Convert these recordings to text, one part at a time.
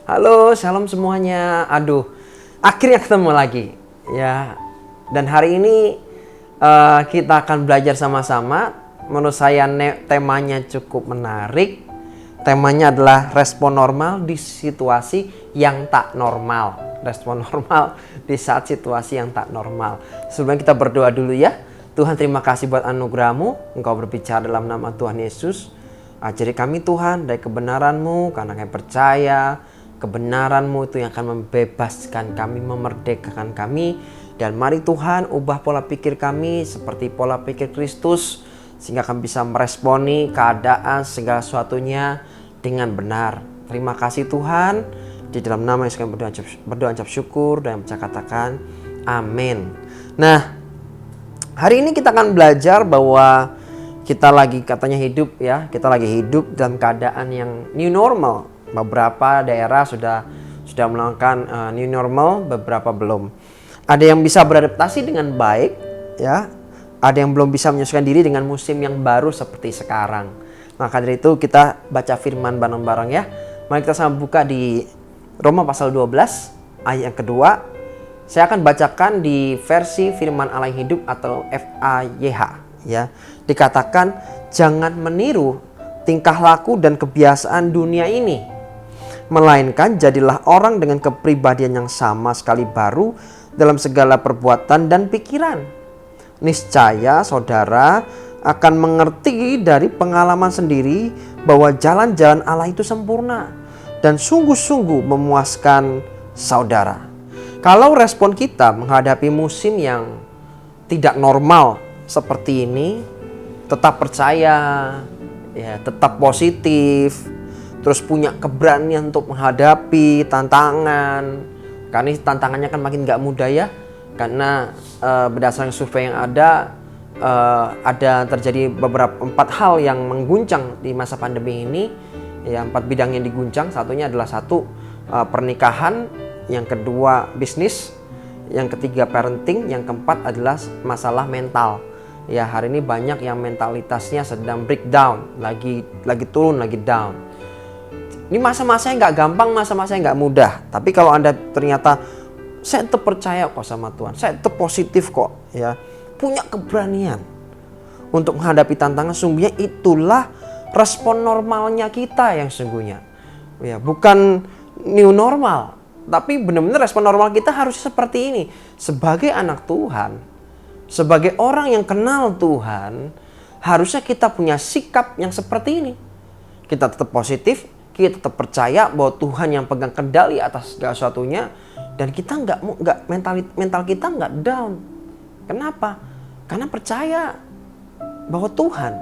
Halo, shalom semuanya. Aduh, akhirnya ketemu lagi ya. Dan hari ini kita akan belajar sama-sama. Menurut saya temanya cukup menarik. Temanya adalah respon normal di situasi yang tak normal. Respon normal di saat situasi yang tak normal. Sebelumnya kita berdoa dulu ya. Tuhan, terima kasih buat anugerah-Mu. Engkau berbicara dalam nama Tuhan Yesus. Ajari kami Tuhan dari kebenaran-Mu, karena kami percaya kebenaran-Mu itu yang akan membebaskan kami, memerdekakan kami. Dan mari Tuhan, ubah pola pikir kami seperti pola pikir Kristus, sehingga kami bisa meresponi keadaan segala sesuatunya dengan benar. Terima kasih Tuhan. Di dalam nama Yesus kami berdoa ucap syukur dan katakan amin. Nah, hari ini kita akan belajar bahwa kita lagi katanya hidup ya. Kita lagi hidup dalam keadaan yang new normal. Beberapa daerah sudah melakukan new normal, beberapa belum. Ada yang bisa beradaptasi dengan baik ya. Ada yang belum bisa menyesuaikan diri dengan musim yang baru seperti sekarang. Maka dari itu kita baca firman bareng-bareng ya. Mari kita sama buka di Roma pasal 12 ayat yang kedua. Saya akan bacakan di versi firman Allah yang hidup atau FAYH ya. Dikatakan, jangan meniru tingkah laku dan kebiasaan dunia ini, melainkan jadilah orang dengan kepribadian yang sama sekali baru dalam segala perbuatan dan pikiran. Niscaya saudara akan mengerti dari pengalaman sendiri bahwa jalan-jalan Allah itu sempurna dan sungguh-sungguh memuaskan saudara. Kalau respon kita menghadapi musim yang tidak normal seperti ini, tetap percaya, ya, tetap positif, terus punya keberanian untuk menghadapi tantangan. Karena ini tantangannya kan makin gak mudah ya. Karena berdasarkan survei yang ada terjadi beberapa 4 hal yang mengguncang di masa pandemi ini. Ya, 4 bidang yang diguncang. Satunya adalah pernikahan, yang kedua bisnis, yang ketiga parenting, yang keempat adalah masalah mental. Ya, hari ini banyak yang mentalitasnya sedang breakdown, lagi turun, lagi down. Ini masa-masa yang gak gampang, masa-masa yang gak mudah. Tapi kalau Anda ternyata, saya tetap percaya kok sama Tuhan, saya tetap positif kok, ya, punya keberanian untuk menghadapi tantangan, sungguhnya itulah respon normalnya kita yang sungguhnya. Ya, bukan new normal, tapi benar-benar respon normal kita harus seperti ini. Sebagai anak Tuhan, sebagai orang yang kenal Tuhan, harusnya kita punya sikap yang seperti ini. Kita tetap positif, kita tetap percaya bahwa Tuhan yang pegang kendali atas segala sesuatunya, dan kita mental kita nggak down. Kenapa? Karena percaya bahwa Tuhan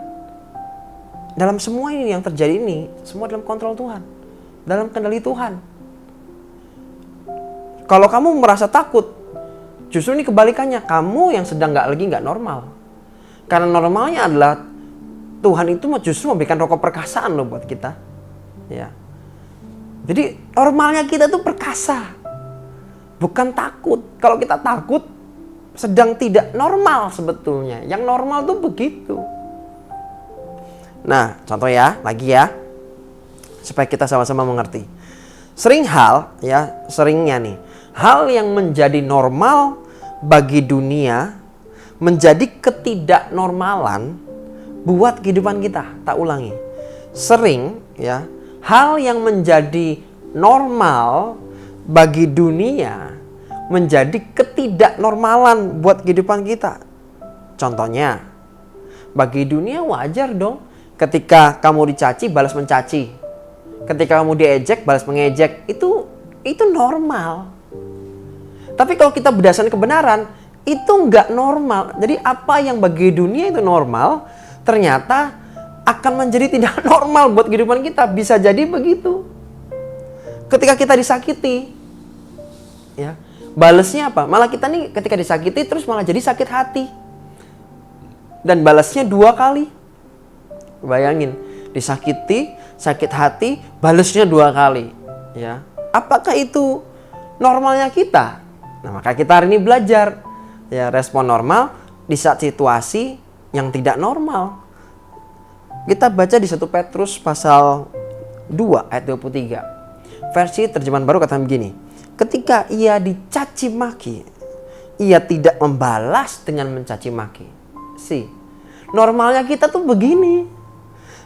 dalam semua ini yang terjadi ini, semua dalam kontrol Tuhan, dalam kendali Tuhan. Kalau kamu merasa takut, justru ini kebalikannya, kamu yang sedang nggak normal. Karena normalnya adalah Tuhan itu justru memberikan rokok perkasaan loh buat kita. Ya. Jadi normalnya kita tuh perkasa, bukan takut. Kalau kita takut, sedang tidak normal sebetulnya. Yang normal tuh begitu. Nah, contoh ya, lagi ya, supaya kita sama-sama mengerti. Seringnya nih, hal yang menjadi normal bagi dunia menjadi ketidaknormalan buat kehidupan kita. Tak ulangi. Sering ya, hal yang menjadi normal bagi dunia menjadi ketidaknormalan buat kehidupan kita. Contohnya, bagi dunia wajar dong ketika kamu dicaci balas mencaci. Ketika kamu diejek balas mengejek. Itu normal. Tapi kalau kita berdasarkan kebenaran, itu nggak normal. Jadi apa yang bagi dunia itu normal, ternyata akan menjadi tidak normal buat kehidupan kita. Bisa jadi begitu. Ketika kita disakiti, ya, balasnya apa? Malah kita nih ketika disakiti terus malah jadi sakit hati. Dan balasnya 2 kali. Bayangin, disakiti, sakit hati, balasnya 2 kali. Ya, apakah itu normalnya kita? Nah, maka kita hari ini belajar ya, respon normal di saat situasi yang tidak normal. Kita baca di 1 Petrus pasal 2 ayat 23. versi terjemahan baru kata begini. Ketika ia dicaci maki, ia tidak membalas dengan mencaci maki. Normalnya kita tuh begini.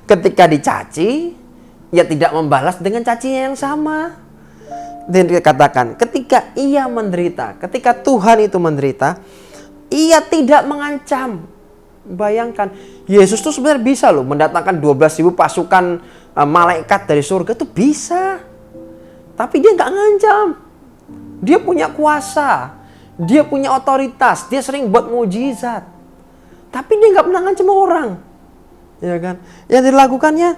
Ketika dicaci, ia tidak membalas dengan cacinya yang sama. Dan dikatakan, ketika ia menderita, ketika Tuhan itu menderita, ia tidak mengancam. Bayangkan, Yesus tuh sebenarnya bisa loh mendatangkan 12.000 pasukan malaikat dari surga, tuh bisa. Tapi dia nggak ngancam. Dia punya kuasa, dia punya otoritas, dia sering buat mujizat. Tapi dia nggak pernah ngancam orang. Ya kan? Yang dilakukannya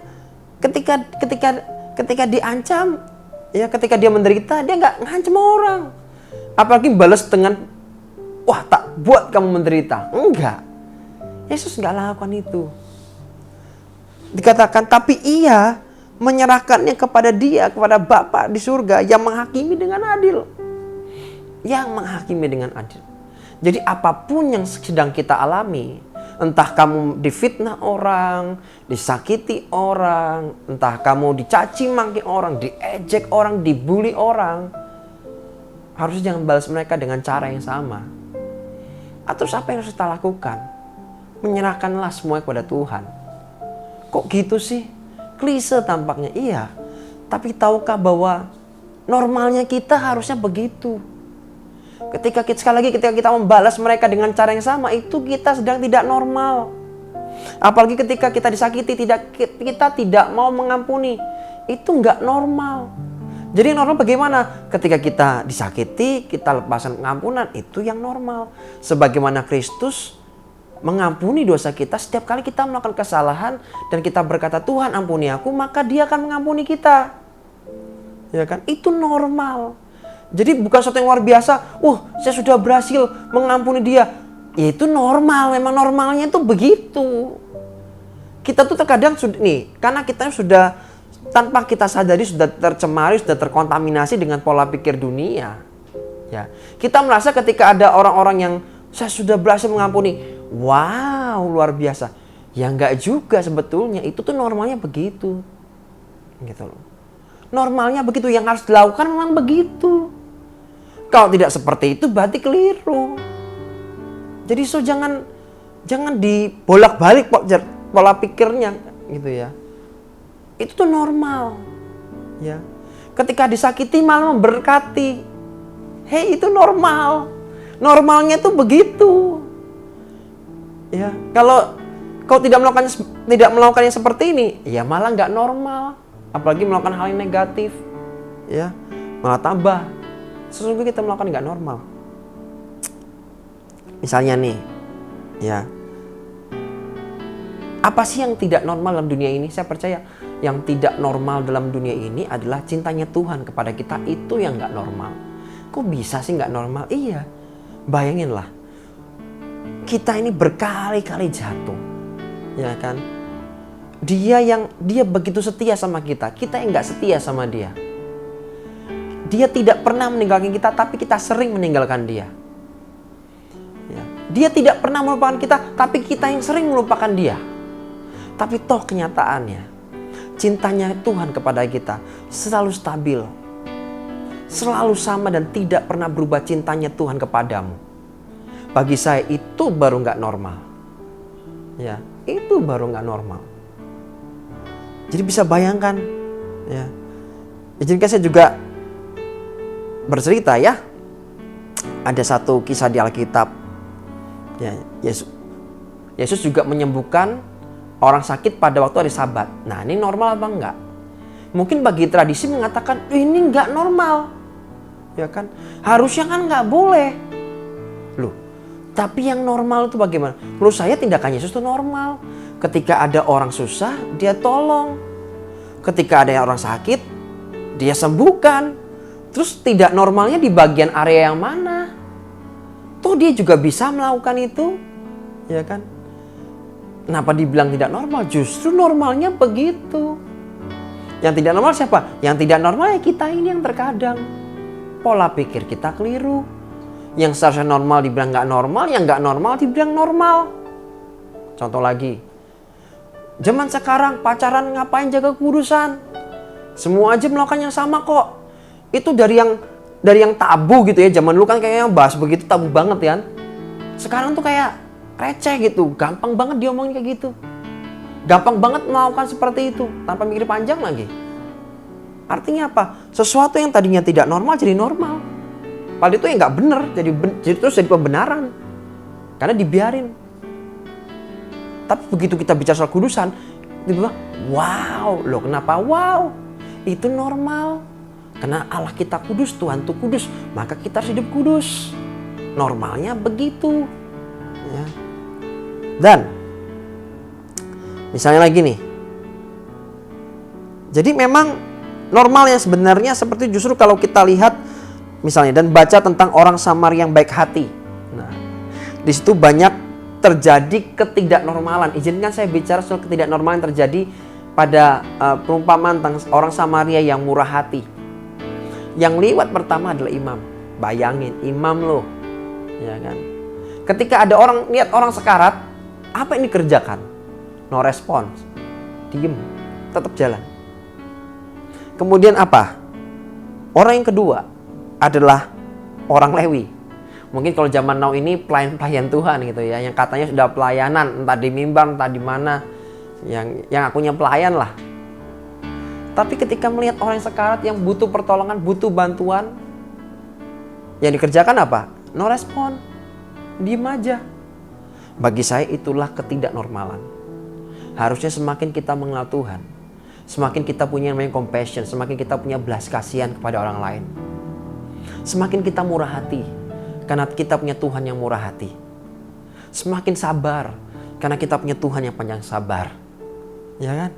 ketika diancam, ya ketika dia menderita, dia nggak ngancam orang. Apalagi balas dengan, wah tak buat kamu menderita. Enggak. Yesus nggak lakukan itu. Dikatakan, tapi ia menyerahkannya kepada dia, kepada Bapa di surga yang menghakimi dengan adil. Yang menghakimi dengan adil. Jadi apapun yang sedang kita alami, entah kamu difitnah orang, disakiti orang, entah kamu dicaci maki orang, diejek orang, dibully orang, harusnya jangan balas mereka dengan cara yang sama. Atau apa yang harus kita lakukan? Menyerahkanlah semuanya kepada Tuhan. Kok gitu sih? Klise tampaknya, iya. Tapi tahukah bahwa normalnya kita harusnya begitu? Ketika kita membalas mereka dengan cara yang sama, itu kita sedang tidak normal. Apalagi ketika kita disakiti, kita tidak mau mengampuni, itu nggak normal. Jadi normal bagaimana? Ketika kita disakiti, kita lepaskan pengampunan, itu yang normal. Sebagaimana Kristus mengampuni dosa kita setiap kali kita melakukan kesalahan dan kita berkata, Tuhan ampuni aku, maka Dia akan mengampuni kita. Ya kan? Itu normal. Jadi bukan sesuatu yang luar biasa. Saya sudah berhasil mengampuni dia. Ya itu normal. Memang normalnya itu begitu. Kita tuh terkadang karena kita sudah tanpa kita sadari sudah tercemari, sudah terkontaminasi dengan pola pikir dunia. Ya, kita merasa ketika ada orang-orang yang saya sudah berhasil mengampuni, wow luar biasa. Ya enggak juga sebetulnya. Itu tuh normalnya begitu. Gitu loh. Normalnya begitu. Yang harus dilakukan memang begitu. Kalau tidak seperti itu berarti keliru. Jadi jangan dibolak-balik pola pikirnya gitu ya. Itu tuh normal. Ya. Ketika disakiti malah memberkati. Hei, itu normal. Normalnya tuh begitu. Ya, kalau kau tidak melakukannya seperti ini, ya malah nggak normal. Apalagi melakukan hal yang negatif. Ya, malah tambah. Sesungguhnya kita melakukan nggak normal. Misalnya nih, ya, apa sih yang tidak normal dalam dunia ini? Saya percaya yang tidak normal dalam dunia ini adalah cintanya Tuhan kepada kita, itu yang nggak normal. Kok bisa sih nggak normal? Iya, bayanginlah, kita ini berkali-kali jatuh, ya kan? Dia begitu setia sama kita yang nggak setia sama dia. Dia tidak pernah meninggalkan kita, tapi kita sering meninggalkan dia. Ya. Dia tidak pernah melupakan kita, tapi kita yang sering melupakan dia. Tapi toh kenyataannya, cintanya Tuhan kepada kita selalu stabil. Selalu sama dan tidak pernah berubah cintanya Tuhan kepadamu. Bagi saya itu baru nggak normal. Ya, itu baru nggak normal. Jadi bisa bayangkan, ya. Izinkan saya juga bercerita ya. Ada satu kisah di Alkitab. Ya, Yesus juga menyembuhkan orang sakit pada waktu hari Sabat. Nah, ini normal apa enggak? Mungkin bagi tradisi mengatakan ini enggak normal. Ya kan? Harusnya kan enggak boleh. Loh, tapi yang normal itu bagaimana? Menurut saya tindakan Yesus itu normal. Ketika ada orang susah, dia tolong. Ketika ada orang sakit, dia sembuhkan. Terus tidak normalnya di bagian area yang mana? Toh dia juga bisa melakukan itu. Ya kan? Kenapa dibilang tidak normal? Justru normalnya begitu. Yang tidak normal siapa? Yang tidak normal ya kita ini yang terkadang pola pikir kita keliru. Yang seharusnya normal dibilang nggak normal, yang nggak normal dibilang normal. Contoh lagi, zaman sekarang pacaran ngapain jaga kudusan? Semua aja melakukan yang sama kok. Itu dari yang tabu gitu ya. Zaman dulu kan kayaknya bahas begitu tabu banget ya. Sekarang tuh kayak receh gitu. Gampang banget diomongin kayak gitu. Gampang banget melakukan seperti itu tanpa mikir panjang lagi. Artinya apa? Sesuatu yang tadinya tidak normal jadi normal. Padahal itu yang nggak benar, jadi terus jadi pembenaran. Karena dibiarin. Tapi begitu kita bicara soal kudusan, tiba-tiba, wow, loh kenapa wow? Itu normal. Karena Allah kita kudus, Tuhan itu kudus, maka kita harus hidup kudus. Normalnya begitu. Ya. Dan, misalnya lagi nih. Jadi memang normalnya sebenarnya seperti justru kalau kita lihat misalnya dan baca tentang orang Samaria yang baik hati. Nah, di situ banyak terjadi ketidaknormalan. Izinkan saya bicara soal ketidaknormalan yang terjadi pada perumpamaan tentang orang Samaria yang murah hati. Yang liwat pertama adalah imam. Bayangin, imam loh. Ya kan? Ketika ada orang lihat orang sekarat, apa yang dikerjakan? No response. Diem, tetap jalan. Kemudian apa? Orang yang kedua adalah orang Lewi. Mungkin kalau zaman now ini pelayan-pelayan Tuhan gitu ya, yang katanya sudah pelayanan, entah di mimbar, entah di mana, yang akunya pelayan lah. Tapi ketika melihat orang yang sekarat yang butuh pertolongan, butuh bantuan, yang dikerjakan apa? No respon, diem aja. Bagi saya itulah ketidaknormalan. Harusnya semakin kita mengenal Tuhan, semakin kita punya namanya compassion, semakin kita punya belas kasihan kepada orang lain. Semakin kita murah hati, karena kita punya Tuhan yang murah hati. Semakin sabar, karena kita punya Tuhan yang panjang sabar. Ya kan?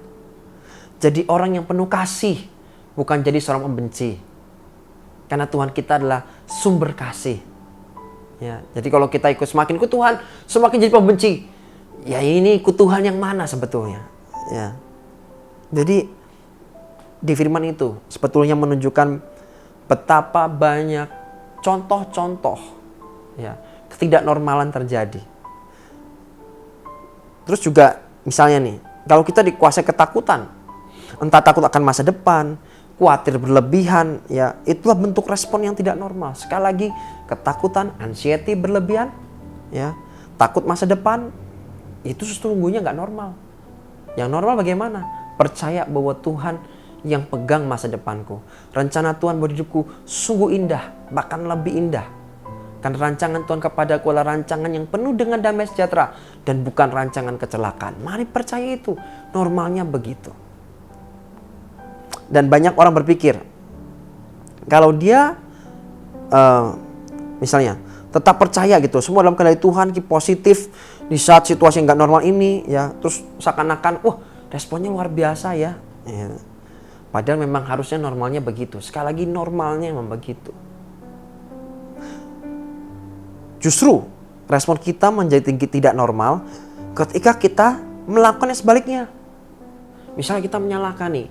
Jadi orang yang penuh kasih, bukan jadi seorang pembenci. Karena Tuhan kita adalah sumber kasih. Ya, jadi kalau kita semakin ikut Tuhan, semakin jadi pembenci. Ya ini ikut Tuhan yang mana sebetulnya? Ya. Jadi di firman itu sebetulnya menunjukkan betapa banyak contoh-contoh ya, ketidaknormalan terjadi. Terus juga misalnya nih, kalau kita dikuasai ketakutan, entah takut akan masa depan, khawatir berlebihan, ya itulah bentuk respon yang tidak normal. Sekali lagi, ketakutan, anxiety berlebihan, ya takut masa depan, itu sesungguhnya nggak normal. Yang normal bagaimana? Percaya bahwa Tuhan yang pegang masa depanku. Rencana Tuhan buat hidupku sungguh indah, bahkan lebih indah. Karena rancangan Tuhan kepadaku adalah rancangan yang penuh dengan damai sejahtera dan bukan rancangan kecelakaan. Mari percaya itu, normalnya begitu. Dan banyak orang berpikir, kalau dia misalnya tetap percaya gitu, semua dalam kendali Tuhan, positif di saat situasi yang nggak normal ini, ya terus seakan-akan, wah responnya luar biasa ya. Padahal memang harusnya normalnya begitu. Sekali lagi normalnya memang begitu. Justru respon kita menjadi tidak normal ketika kita melakukan yang sebaliknya. Misalnya kita menyalahkan nih,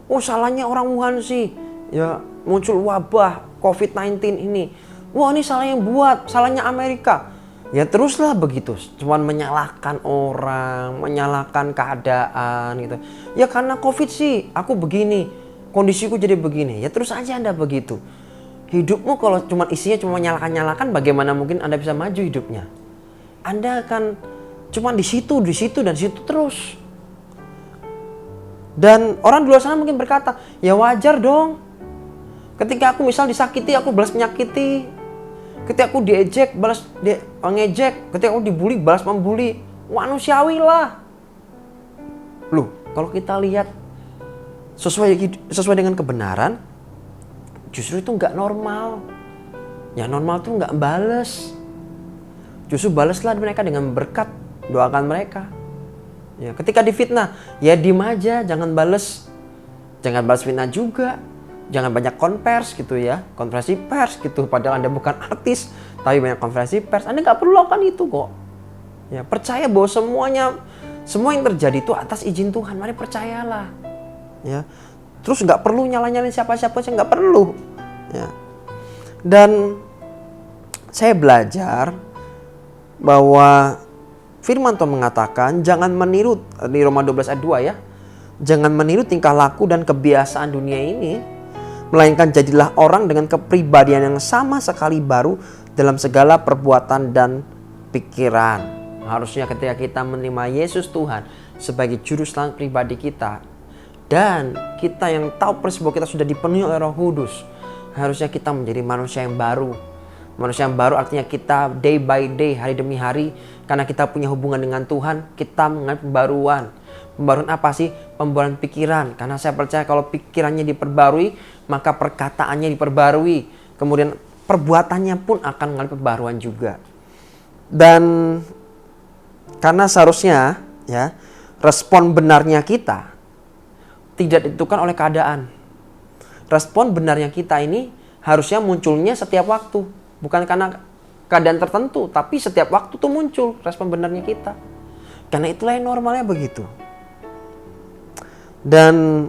oh salahnya orang Wuhan sih, ya muncul wabah COVID-19 ini. Wah ini salah yang buat, salahnya Amerika. Ya teruslah begitu, cuman menyalahkan orang, menyalahkan keadaan gitu. Ya karena COVID sih, aku begini, kondisiku jadi begini. Ya terus aja Anda begitu. Hidupmu kalau cuma isinya cuma menyalahkan-nyalahkan, bagaimana mungkin Anda bisa maju hidupnya? Anda akan cuma di situ dan situ terus. Dan orang di luar sana mungkin berkata, ya wajar dong. Ketika aku misal disakiti, aku balas menyakiti. Ketika aku diejek, balas ngejek. Ketika aku dibully, balas membuli. Manusiawi lah. Loh, kalau kita lihat sesuai dengan kebenaran, justru itu nggak normal. Yang normal tuh nggak balas. Justru balaslah mereka dengan berkat. Doakan mereka. Ya, ketika difitnah, ya diem aja, jangan balas. Jangan balas fitnah juga. Jangan banyak konversi gitu ya, konferensi pers gitu. Padahal Anda bukan artis, tapi banyak konferensi pers. Anda nggak perlu lakukan itu kok. Ya, percaya bahwa semua yang terjadi itu atas izin Tuhan. Mari percayalah. Ya, terus nggak perlu nyalain siapa-siapa, nggak perlu. Ya. Dan saya belajar bahwa Firman Tuhan mengatakan jangan meniru di Roma 12 ayat 2 ya. Jangan meniru tingkah laku dan kebiasaan dunia ini, melainkan jadilah orang dengan kepribadian yang sama sekali baru dalam segala perbuatan dan pikiran. Harusnya ketika kita menerima Yesus Tuhan sebagai juru selamat pribadi kita, dan kita yang tahu persis bahwa kita sudah dipenuhi oleh Roh Kudus, harusnya kita menjadi manusia yang baru. Manusia yang baru artinya kita day by day, hari demi hari, karena kita punya hubungan dengan Tuhan, kita mengalami pembaruan. Pembaruan apa sih? Pembaruan pikiran. Karena saya percaya kalau pikirannya diperbarui, maka perkataannya diperbarui. Kemudian perbuatannya pun akan mengalami pembaruan juga. Dan karena seharusnya ya, respon benarnya kita tidak ditentukan oleh keadaan. Respon benarnya kita ini harusnya munculnya setiap waktu. Bukan karena keadaan tertentu, tapi setiap waktu tuh muncul respon benarnya kita. Karena itulah yang normalnya begitu. Dan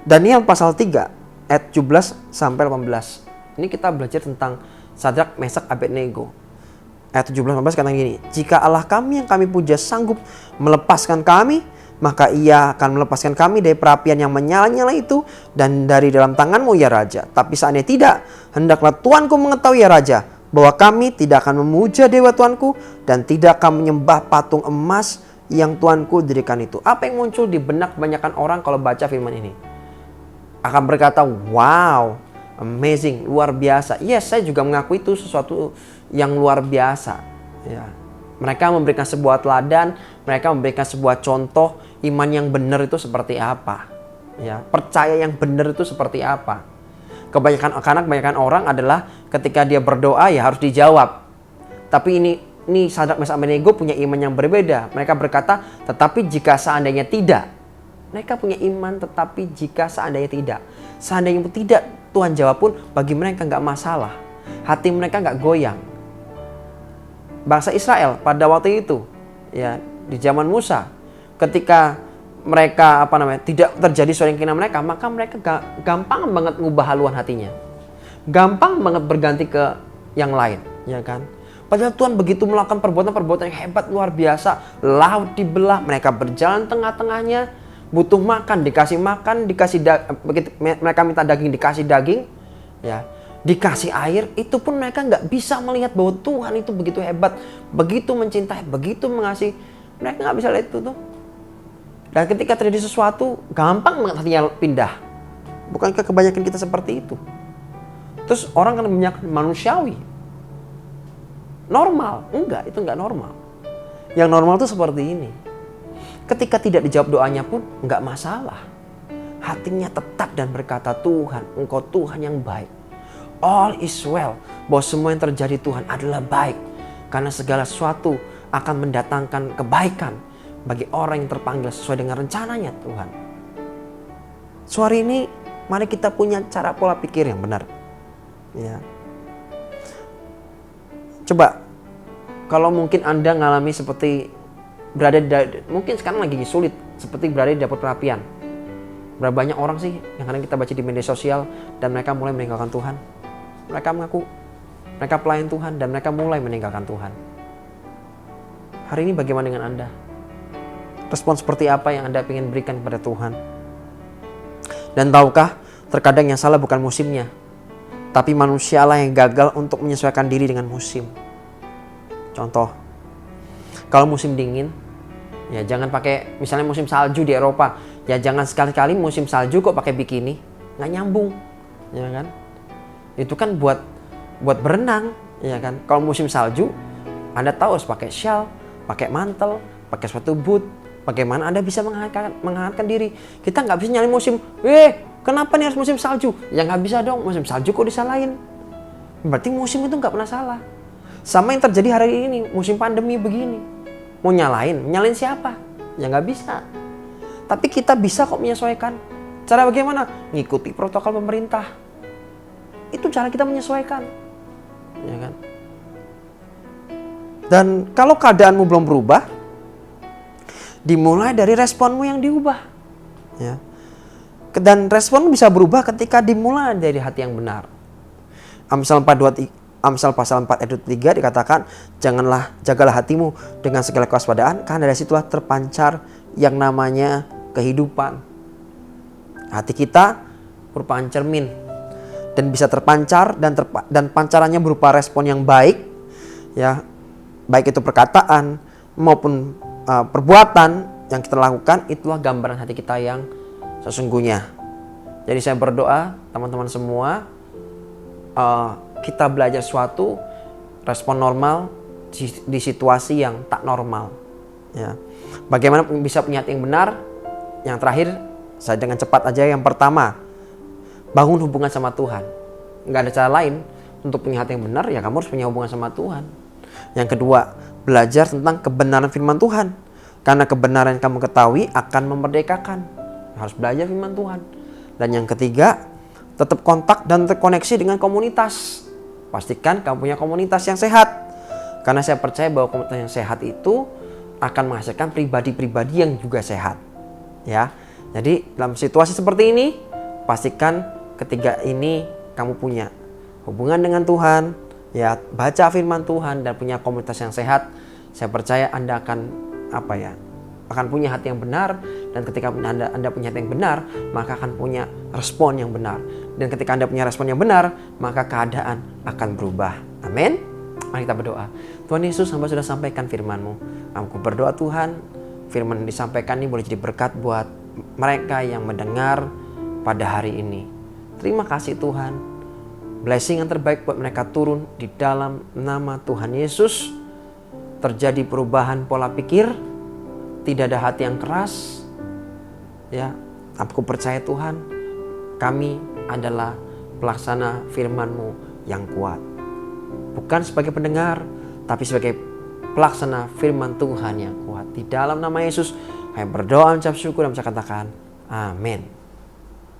Daniel pasal 3 ayat 17 sampai 18. Ini kita belajar tentang Sadrak, Mesak, Abednego. Ayat 17-18 kata gini, jika Allah kami yang kami puja sanggup melepaskan kami, maka ia akan melepaskan kami dari perapian yang menyala-nyala itu dan dari dalam tanganmu ya Raja. Tapi seandainya tidak, hendaklah Tuanku mengetahui ya Raja, bahwa kami tidak akan memuja dewa Tuanku dan tidak akan menyembah patung emas yang Tuanku dirikan itu. Apa yang muncul di benak kebanyakan orang kalau baca firman ini? Akan berkata, wow, amazing, luar biasa. Yes, saya juga mengaku itu sesuatu yang luar biasa. Ya. Mereka memberikan sebuah teladan, mereka memberikan sebuah contoh iman yang benar itu seperti apa. Ya, percaya yang benar itu seperti apa. Kebanyakan orang adalah ketika dia berdoa ya harus dijawab. Tapi ini Sadrak, Mesak, Abednego punya iman yang berbeda. Mereka berkata, tetapi jika seandainya tidak. Mereka punya iman tetapi jika seandainya tidak. Seandainya tidak, Tuhan jawab pun bagi mereka nggak masalah. Hati mereka nggak goyang. Bangsa Israel pada waktu itu, ya di zaman Musa, ketika mereka tidak terjadi sesuai yang keinginan mereka, maka mereka gampang banget ngubah haluan hatinya. Gampang banget berganti ke yang lain, ya kan? Padahal Tuhan begitu melakukan perbuatan-perbuatan yang hebat luar biasa. Laut dibelah, mereka berjalan tengah-tengahnya, butuh makan, dikasih makan, mereka minta daging, dikasih daging, ya, dikasih air. Itu pun mereka nggak bisa melihat bahwa Tuhan itu begitu hebat, begitu mencintai, begitu mengasihi. Mereka nggak bisa lihat itu tuh. Dan ketika terjadi sesuatu, gampang banget hatinya pindah. Bukankah kebanyakan kita seperti itu? Terus orang kan banyak manusiawi. Normal? Enggak, itu enggak normal. Yang normal itu seperti ini. Ketika tidak dijawab doanya pun enggak masalah. Hatinya tetap dan berkata, Tuhan, Engkau Tuhan yang baik. All is well. Bahwa semua yang terjadi Tuhan adalah baik. Karena segala sesuatu akan mendatangkan kebaikan bagi orang yang terpanggil sesuai dengan rencananya Tuhan. Sore ini mari kita punya cara pola pikir yang benar. Ya. Coba, kalau mungkin Anda ngalami seperti mungkin sekarang lagi sulit, seperti berada di dapur perapian. Berapa banyak orang sih yang kadang kita baca di media sosial dan mereka mulai meninggalkan Tuhan. Mereka mengaku mereka pelayan Tuhan dan mereka mulai meninggalkan Tuhan. Hari ini bagaimana dengan Anda? Respon seperti apa yang Anda ingin berikan kepada Tuhan? Dan tahukah, terkadang yang salah bukan musimnya, tapi manusialah yang gagal untuk menyesuaikan diri dengan musim. Contoh, kalau musim dingin, ya jangan pakai, misalnya musim salju di Eropa, ya jangan sekali-kali musim salju kok pakai bikini, nggak nyambung, ya kan? Itu kan buat berenang, ya kan? Kalau musim salju, Anda tahu harus pakai shawl, pakai mantel, pakai sepatu boot. Bagaimana Anda bisa menghangatkan diri? Kita nggak bisa nyari musim, kenapa nih harus musim salju? Ya nggak bisa dong, musim salju kok disalahin. Berarti musim itu nggak pernah salah. Sama yang terjadi hari ini, musim pandemi begini. Mau nyalain siapa? Ya nggak bisa. Tapi kita bisa kok menyesuaikan. Cara bagaimana? Ngikuti protokol pemerintah. Itu cara kita menyesuaikan. Ya kan? Dan kalau keadaanmu belum berubah, dimulai dari responmu yang diubah. Ya. Dan respon bisa berubah ketika dimulai dari hati yang benar. Amsal pasal 4 ayat 3 dikatakan, jagalah hatimu dengan segala kewaspadaan, karena dari situlah terpancar yang namanya kehidupan. Hati kita merupakan cermin dan bisa terpancar dan pancarannya berupa respon yang baik, ya, baik itu perkataan maupun perbuatan yang kita lakukan. Itulah gambaran hati kita yang sesungguhnya. Jadi saya berdoa teman-teman semua, kita belajar suatu respon normal di situasi yang tak normal, ya. Bagaimana bisa punya hati yang benar? Yang terakhir, saya dengan cepat aja. Yang pertama, bangun hubungan sama Tuhan. Nggak ada cara lain untuk punya hati yang benar, ya kamu harus punya hubungan sama Tuhan. Yang kedua, belajar tentang kebenaran firman Tuhan. Karena kebenaran yang kamu ketahui akan memerdekakan. Harus belajar firman Tuhan. Dan yang ketiga, tetap kontak dan terkoneksi dengan komunitas. Pastikan kamu punya komunitas yang sehat. Karena saya percaya bahwa komunitas yang sehat itu akan menghasilkan pribadi-pribadi yang juga sehat. Ya, jadi dalam situasi seperti ini, pastikan ketiga ini kamu punya hubungan dengan Tuhan, ya, baca firman Tuhan dan punya komunitas yang sehat. Saya percaya Anda akan akan punya hati yang benar, dan ketika Anda punya hati yang benar, maka akan punya respon yang benar. Dan ketika Anda punya respon yang benar, maka keadaan akan berubah. Amin. Mari kita berdoa. Tuhan Yesus, hamba sudah sampaikan firman-Mu. Aku berdoa Tuhan, firman yang disampaikan ini boleh jadi berkat buat mereka yang mendengar pada hari ini. Terima kasih Tuhan. Blessing yang terbaik buat mereka turun di dalam nama Tuhan Yesus. Terjadi perubahan pola pikir, tidak ada hati yang keras. Ya, aku percaya Tuhan, kami adalah pelaksana firman-Mu yang kuat. Bukan sebagai pendengar, tapi sebagai pelaksana firman Tuhan yang kuat. Di dalam nama Yesus, kami berdoa, ucap syukur, dan saya katakan amin.